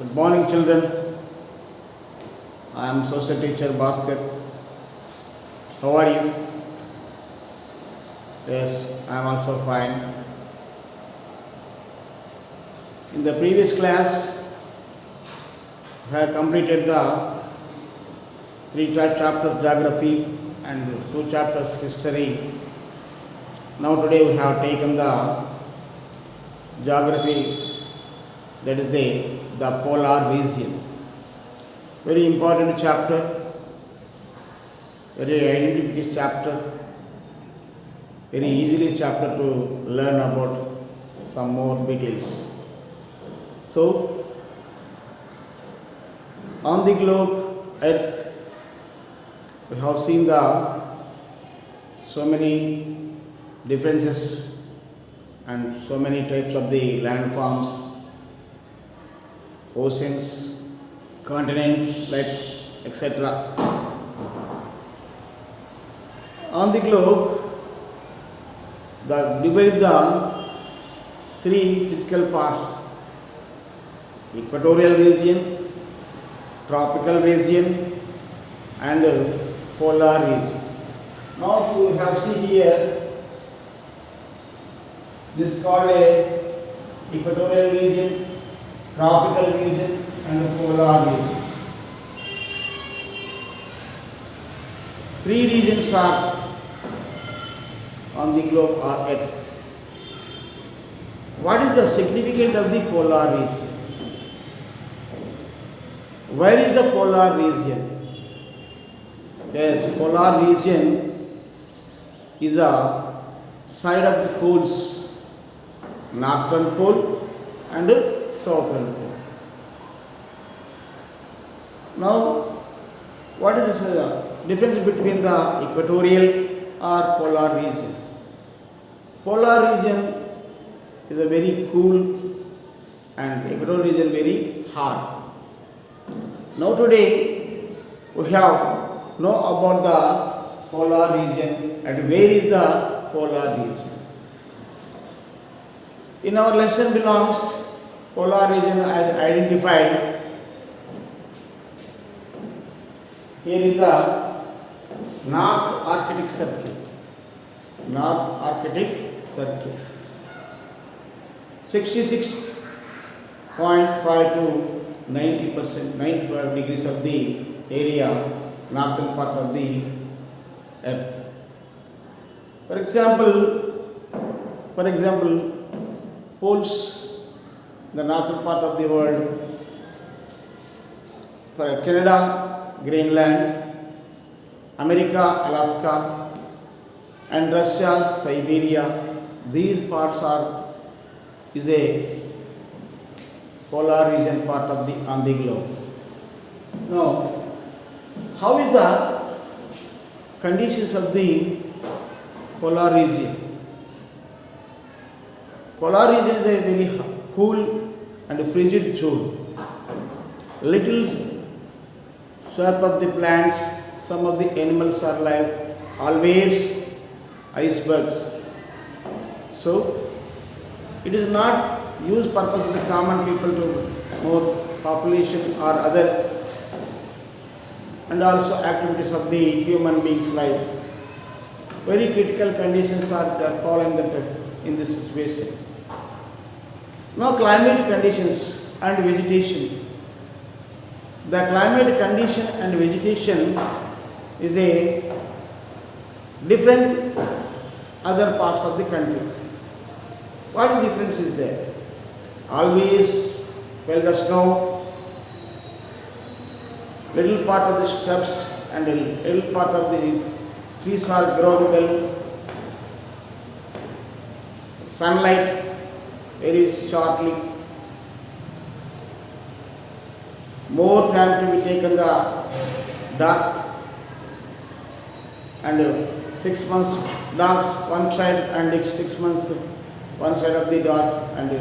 Good morning, children. I am social teacher Bhaskar. How are you? Yes, I am also fine. In the previous class, I have completed the 3 chapters geography and 2 chapters history. Now today we have taken the geography, that is the polar region. Very important chapter, very identification chapter, very easily chapter to learn about some more details. So, on the globe, Earth, we have seen the so many differences and so many types of the landforms, oceans, continents, like etc. On the globe, divide the 3 physical parts: equatorial region, tropical region, and polar region. Now you have seen here, this is called a equatorial region, tropical region, and polar region. 3 regions are on the globe or Earth. What is the significance of the polar region? Where is the polar region? Yes, polar region is a side of the poles, northern pole and southern pole. Now, what is the difference between the equatorial or polar region? Polar region is a very cool and equatorial region very hot. Now today we have know about the polar region and where is the polar region. In our lesson belongs polar region as identified. Here is the North Arctic Circle. North Arctic Circle. 66.5 to 90%, 95 degrees of the area, northern part of the Earth. For example, poles, the northern part of the world, for Canada, Greenland, America, Alaska, and Russia, Siberia. These parts is a polar region part of the on the globe. Now, how is the conditions of the polar region? Polar region is a very cool and frigid zone. Little swap of the plants, some of the animals are alive, always icebergs. So, it is not used purpose of the common people to more population or other, and also activities of the human beings' life. Very critical conditions are there following in this situation. Now, climate conditions and vegetation. The climate condition and vegetation is a different other parts of the country. What difference is there? Always fell the snow, little part of the shrubs and a little part of the trees are grown well. Sunlight very shortly. More time to be taken the dark, and 6 months dark one side and 6 months one side of the dark, and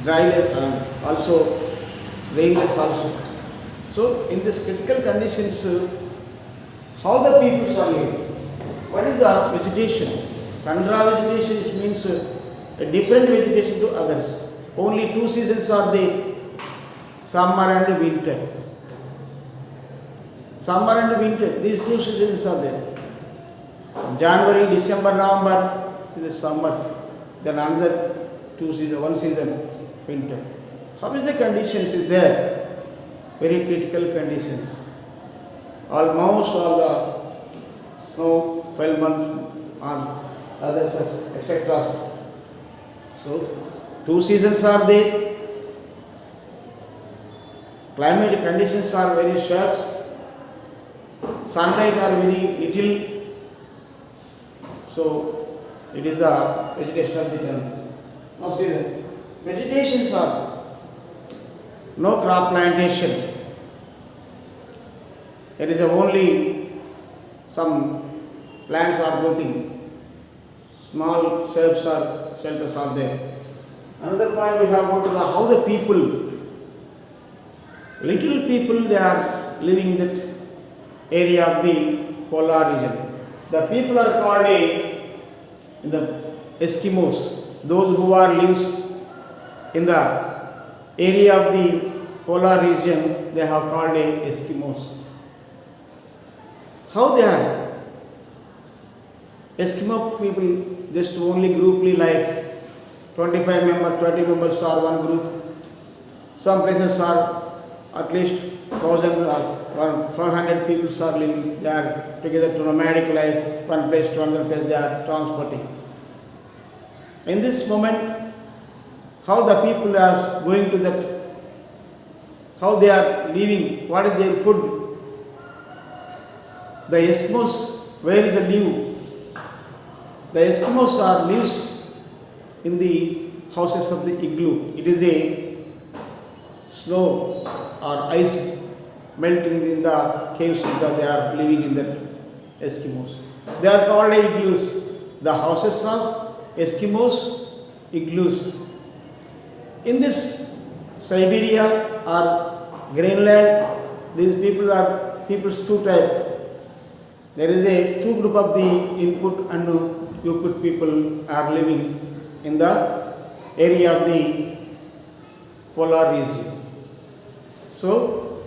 dryness and also rainless also. So in this critical conditions, how the people are living? What is the vegetation? Tundra vegetation means a different vegetation to others. Only 2 seasons are there, summer and winter. Summer and winter, these two seasons are there. January, December, November is the summer. Then another two seasons, one season, winter. How is the conditions is there? Very critical conditions. Almost all the snow fell months on others, etc. So, two seasons are there. Climate conditions are very sharp. Sunlight are very little. So, it is the vegetation of the country. Now, season. Vegetations are no crop plantation. It is only some plants are growing. Small shelters are there. Another point we have about how the people, little people, they are living in that area of the polar region. The people are called the Eskimos. Those who are lives in the area of the polar region, they have called Eskimos. How they are? Eskimo people just only grouply life. 25 members, 20 members are one group. Some places are at least 1,000 or 500 people are living. They are together to nomadic life, one place to another place they are transporting. In this moment, how the people are going to that, how they are living, what is their food. The Eskimos, where is the live? The Eskimos are lives in the houses of the igloo. It is a snow or ice melting in the caves that they are living in the Eskimos. They are called igloos. The houses of Eskimos, igloos. In this Siberia or Greenland, these people are people's two types. There is a two group of the input and output people are living in the area of the polar region. So,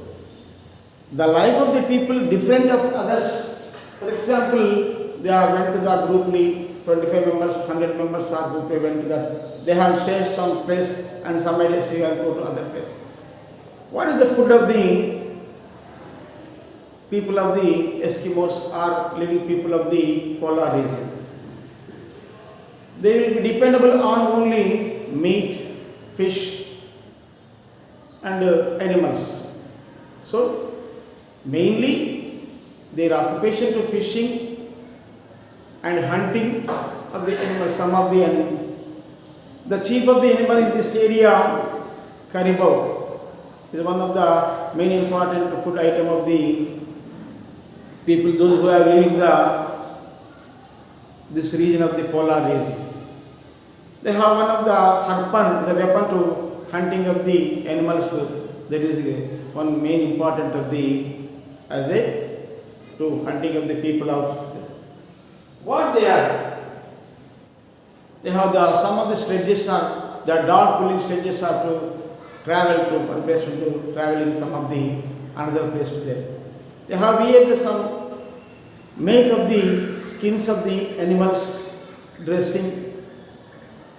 the life of the people different of others. For example, they are went to the grouply, 25 members, 100 members are grouply went to that. They have shared some place and somebody else will go to other place. What is the food of the people of the Eskimos or living people of the polar region? They will be dependable on only meat, fish and animals. So, mainly their occupation to fishing and hunting of the animals, some of the animals. The chief of the animal in this area, caribou, is one of the main important food item of the people, those who are living this region of the polar region. They have one of the harpoon, the weapon to hunting of the animals. That is one main important of the to hunting of the people of what they are. They have some of the sledges are the dog pulling sledges are to travel to one place to traveling some of the another place to there. They have here some make of the skins of the animals dressing.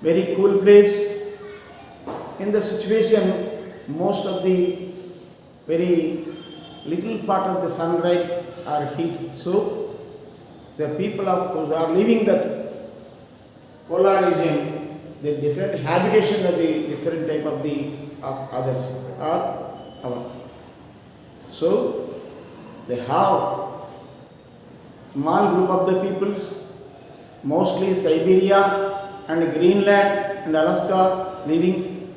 Very cool place. In the situation, most of the very little part of the sunlight are heat. So, the people who are living that polar region, the different habitation of the different type of the of others are our. So, they have small group of the peoples, mostly Siberia and Greenland and Alaska living.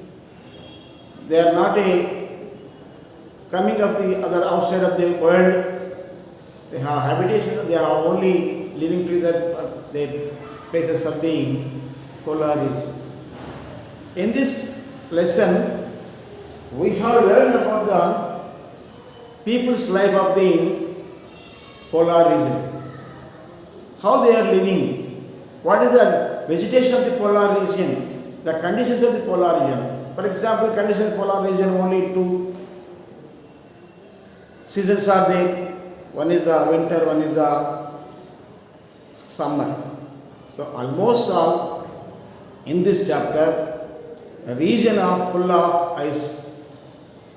They are not coming of the other outside of the world. They have habitation, they are only living to the places of the polar region. In this lesson, we have learned about the people's life of the polar region. How they are living, what is the vegetation of the polar region, the conditions of the polar region. For example, conditions of the polar region only to seasons are there. One is the winter, one is the summer. So almost all in this chapter, a region of full of ice,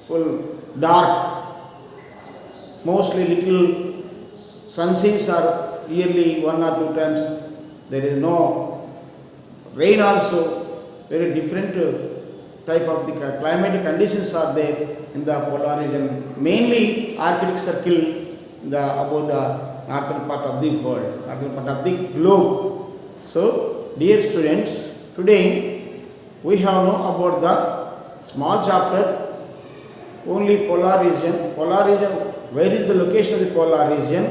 full dark, mostly little sunshines are yearly 1 or 2 times. There is no rain also. Very different type of the climatic conditions are there in the polar region. Mainly Arctic Circle above the northern part of the world, northern part of the globe. So, dear students, today we have know about the small chapter, only polar region. Polar region, where is the location of the polar region?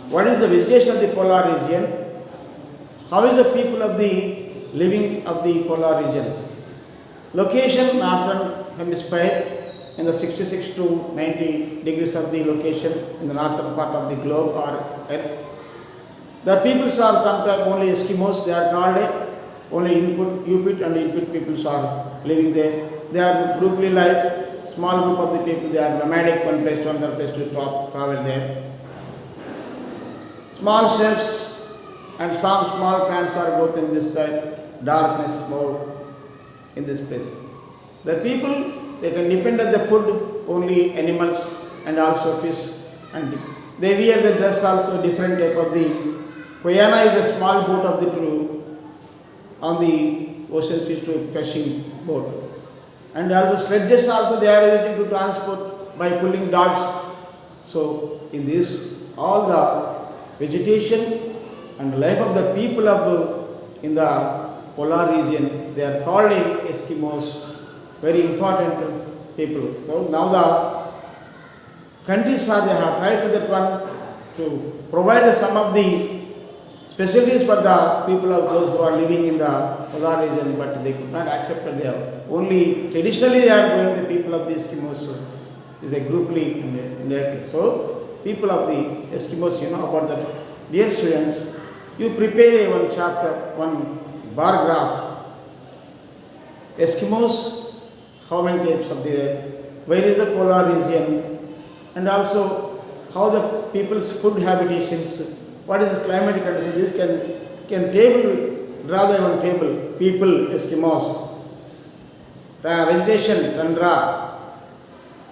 What is the vegetation of the polar region? How is the people of the living of the polar region? Location, northern hemisphere, in the 66 to 90 degrees of the location in the northern part of the globe or earth. The peoples are sometimes only Eskimos, they are called only Inuit and Inuit peoples are living there. They are grouply life, small group of the people, they are nomadic, one place to another place to travel there. Small shapes and some small plants are both in this side, darkness more in this place. The people, they can depend on the food, only animals and also fish, and they wear the dress also different type of the Koyana is a small boat of the crew on the ocean seas to fishing boat, and also sledges also they are using to transport by pulling dogs. So in this all the vegetation and life of the people of in the polar region, they are called Eskimos. Very important people. So now the countries are they have tried to that one to provide some of the specialties for the people of those who are living in the polar region, but they could not accept it. They have only traditionally they are going the people of the Eskimos is a grouply indirectly. So people of the Eskimos, you know about that. Dear students, you prepare one chapter, one bar graph. Eskimos, how many types of the, where is the polar region, and also how the people's food habitations, what is the climatic condition. This can table, draw the one table, people, Eskimos, vegetation, tundra,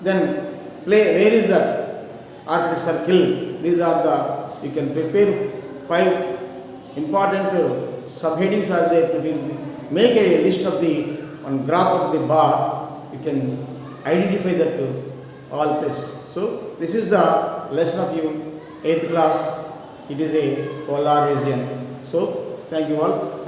then where is the Arctic Circle. These are the, you can prepare 5 important subheadings are there to be, make a list of the on graph of the bar. You can identify that all places. So this is the lesson of you 8th class. It is a polar region. So thank you all.